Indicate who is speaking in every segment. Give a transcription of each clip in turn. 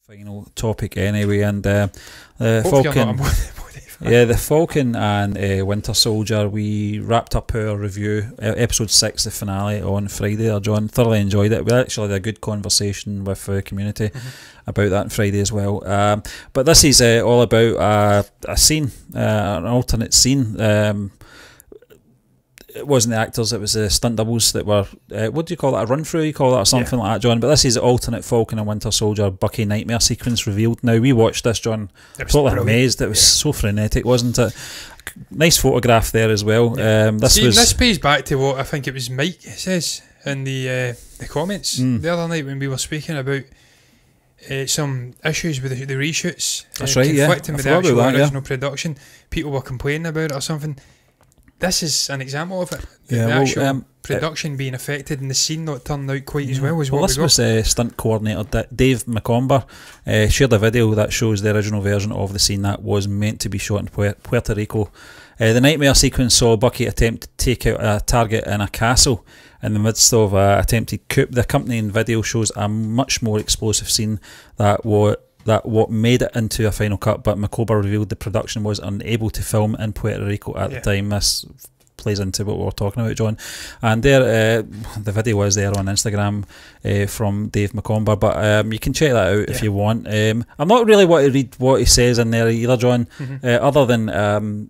Speaker 1: Final topic anyway, and the Falcon, the Falcon and Winter Soldier. We wrapped up our review, episode 6, the finale, on Friday there, John. Thoroughly enjoyed it. We actually had a good conversation with the community about that on Friday as well. But this is all about a scene, an alternate scene. It wasn't the actors, it was the stunt doubles that were, what do you call it, a run through, you call it, or something like that, John? But this is the alternate Falcon and Winter Soldier Bucky nightmare sequence revealed. Now, we watched this, John, totally amazed. It was so frenetic, wasn't it? Nice photograph there as well. This
Speaker 2: pays back to what I think it was Mike says in the comments the other night when we were speaking about some issues with the reshoots.
Speaker 1: That's right, yeah.
Speaker 2: Conflicting with the actual original production. People were complaining about it or something. This is an example of it.
Speaker 1: Yeah,
Speaker 2: the actual production being affected and the scene not turning out quite as well as what
Speaker 1: this was stunt coordinator Dave McLaughlin shared a video that shows the original version of the scene that was meant to be shot in Puerto Rico. The nightmare sequence saw Bucky attempt to take out a target in a castle in the midst of an attempted coup. The accompanying video shows a much more explosive scene that what made it into a final cut, but McLaughlin revealed the production was unable to film in Puerto Rico at the time. This plays into what we were talking about, John. And there, the video is there on Instagram from Dave McLaughlin, but you can check that out if you want. I'm not really want to read what he says in there either, John, other than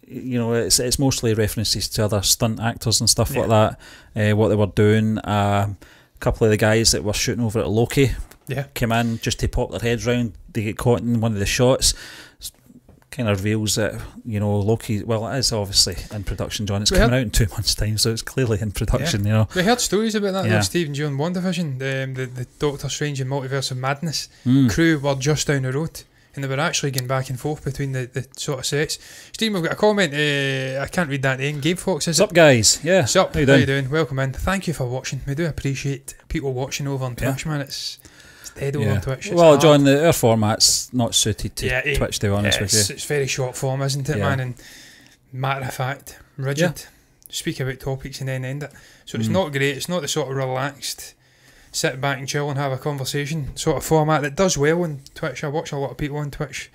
Speaker 1: you know, it's mostly references to other stunt actors and stuff like that, what they were doing. A couple of the guys that were shooting over at Loki came in just to pop their heads round. They get caught in one of the shots. Kind of reveals that, you know, Loki, well, it is obviously in production, John. It's coming out in 2 months' time, so it's clearly in production, you know.
Speaker 2: We heard stories about that, though, Stephen J. on WandaVision, the Doctor Strange and Multiverse of Madness crew were just down the road, and they were actually getting back and forth between the sort of sets. Stephen, we've got a comment, I can't read that name, Game Fox, is it?
Speaker 1: Sup, guys? Yeah.
Speaker 2: Sup, how you doing? Welcome in. Thank you for watching. We do appreciate people watching over on Twitch, man. It's dead over on Twitch. Well, hard.
Speaker 1: John, our format's not suited to Twitch, to be honest with you.
Speaker 2: It's very short form, isn't it, man? And matter of fact, rigid. Speak about topics and then end it. So it's not great. It's not the sort of relaxed, sit back and chill and have a conversation sort of format that does well on Twitch. I watch a lot of people on Twitch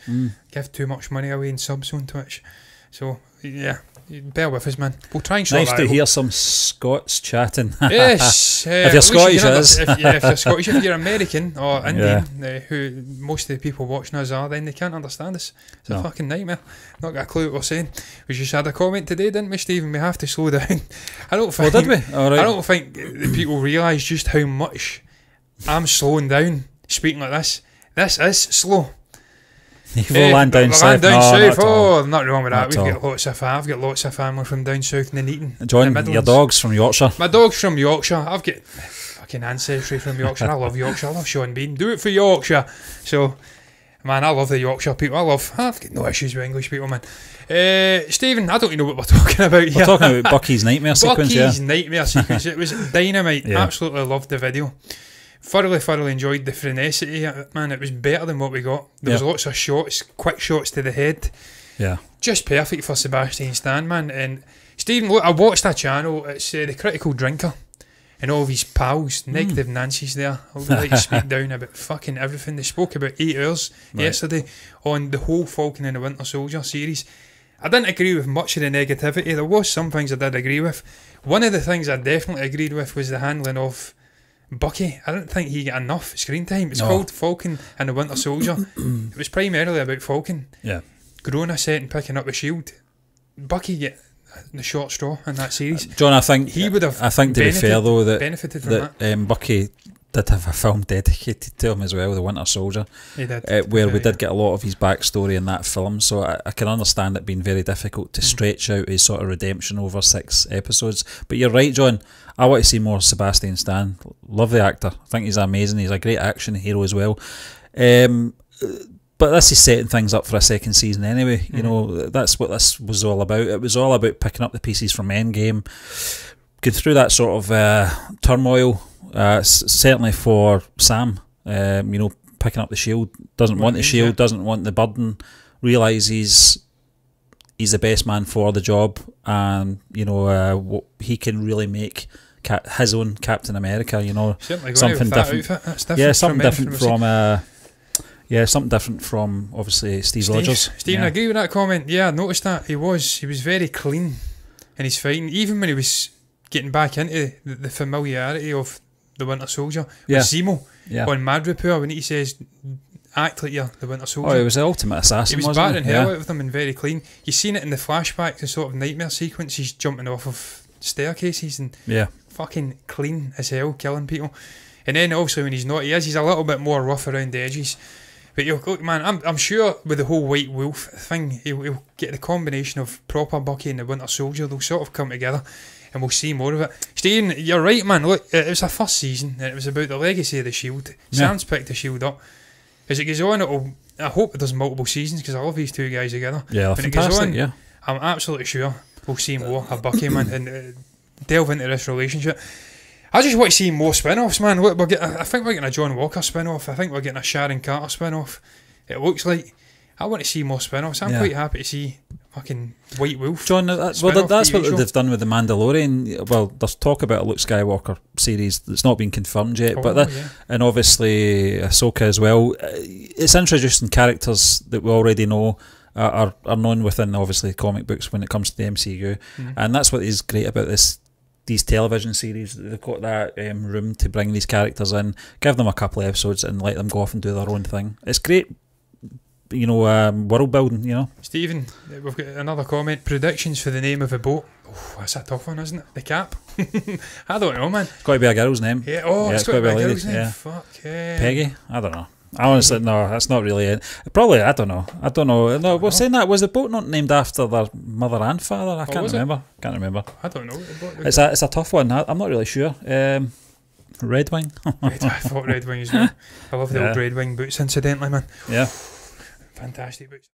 Speaker 2: give too much money away in subs on Twitch. So, yeah. Bear with us, man. We'll try and sort
Speaker 1: that out. Nice to hear some Scots chatting.
Speaker 2: Yes.
Speaker 1: If you're Scottish,
Speaker 2: if you're Scottish, if you're American or Indian, who most of the people watching us are, then they can't understand us. It's a fucking nightmare. Not got a clue what we're saying. We just had a comment today, didn't we, Stephen? We have to slow down. I don't think.
Speaker 1: Did we? All right.
Speaker 2: I don't think the people realise just how much I'm slowing down speaking like this. This is slow.
Speaker 1: You've land down south.
Speaker 2: Not wrong with that. I've got lots of family from down south in the Neaton.
Speaker 1: John, your dog's from Yorkshire.
Speaker 2: My dog's from Yorkshire. I've got fucking ancestry from Yorkshire. I love Yorkshire. I love Sean Bean. Do it for Yorkshire. So, man, I love the Yorkshire people. I've got no issues with English people, man. Stephen, I don't even know what we're talking about here.
Speaker 1: We're talking about Bucky's nightmare sequence.
Speaker 2: Bucky's nightmare sequence. It was dynamite. Absolutely loved the video. Thoroughly enjoyed the frenesity, man. It was better than what we got. There was lots of shots, quick shots to the head. Yeah. Just perfect for Sebastian Stan, man. And Stephen, look, I watched that channel. It's The Critical Drinker. And all of his pals, Negative Nancy's there. I would like to speak down about fucking everything. They spoke about 8 hours yesterday on the whole Falcon and the Winter Soldier series. I didn't agree with much of the negativity. There was some things I did agree with. One of the things I definitely agreed with was the handling of Bucky. I don't think he got enough screen time. It's called Falcon and the Winter Soldier. It was primarily about Falcon. Yeah. Growing a set and picking up the shield. Bucky get the short straw in that series.
Speaker 1: John, I think
Speaker 2: he would have.
Speaker 1: I think to be fair though, that
Speaker 2: benefited from that.
Speaker 1: Bucky did have a film dedicated to him as well, The Winter Soldier.
Speaker 2: He did.
Speaker 1: Where we did get a lot of his backstory in that film, so I can understand it being very difficult to stretch out his sort of redemption over 6 episodes. But you're right, John. I want to see more Sebastian Stan. Love the actor. I think he's amazing. He's a great action hero as well. But this is setting things up for a second season anyway. You know, that's what this was all about. It was all about picking up the pieces from Endgame, going through that sort of turmoil. Certainly for Sam, you know, picking up the shield, doesn't want the shield, doesn't want the burden, realises he's the best man for the job, and you know, he can really make his own Captain America, you know,
Speaker 2: something different. That's different
Speaker 1: something different something different from obviously Steve Rogers.
Speaker 2: Stephen, I agree with that comment. Yeah, I noticed that he was very clean in his fighting, even when he was getting back into the familiarity of the Winter Soldier with Zemo on Madripoor, when he says, act like you're the Winter Soldier.
Speaker 1: Oh, he was the ultimate assassin.
Speaker 2: He was battering hell out of them and very clean. You've seen it in the flashback, the sort of nightmare sequence. He's jumping off of staircases and fucking clean as hell, killing people. And then also when he's not, he's a little bit more rough around the edges. But look, man, I'm sure with the whole White Wolf thing, he'll get the combination of proper Bucky and the Winter Soldier. They'll sort of come together, and we'll see more of it. Stephen, you're right, man. Look, it was a first season, and it was about the legacy of the Shield. Sam's picked the Shield up. As it goes on, I hope it does multiple seasons, because I love these two guys together.
Speaker 1: Yeah,
Speaker 2: when
Speaker 1: fantastic.
Speaker 2: It goes on, I'm absolutely sure we'll see more of Bucky, man, and delve into this relationship. I just want to see more spin-offs, man. Look, I think we're getting a John Walker spin-off. I think we're getting a Sharon Carter spin-off. It looks like. I want to see more spin-offs. I'm quite happy to see fucking White Wolf.
Speaker 1: John, that's what they've done with the Mandalorian. Well, there's talk about a Luke Skywalker series that's not been confirmed yet, and obviously Ahsoka as well. It's introducing characters that we already know are known within obviously comic books when it comes to the MCU, and that's what is great about these television series. They've got that room to bring these characters in, give them a couple of episodes and let them go off and do their own thing. It's great, you know, world building, you know.
Speaker 2: Stephen, we've got another comment. Predictions for the name of a boat. Oh, that's a tough one, isn't it? The Cap? I don't know, man.
Speaker 1: It's got to be a girl's name.
Speaker 2: Yeah, it's got to be a girl's name. Fuck yeah.
Speaker 1: Peggy? I don't know. Honestly, no, that's not really it. Probably, I don't know. No, we're saying that. Was the boat not named after their mother and father? I can't remember. Can't remember.
Speaker 2: I don't know.
Speaker 1: It's a tough one. I'm not really sure. Red Wing?
Speaker 2: I thought Red Wing as well. I love the old Red Wing boots, incidentally, man.
Speaker 1: Yeah.
Speaker 2: Fantastic boots.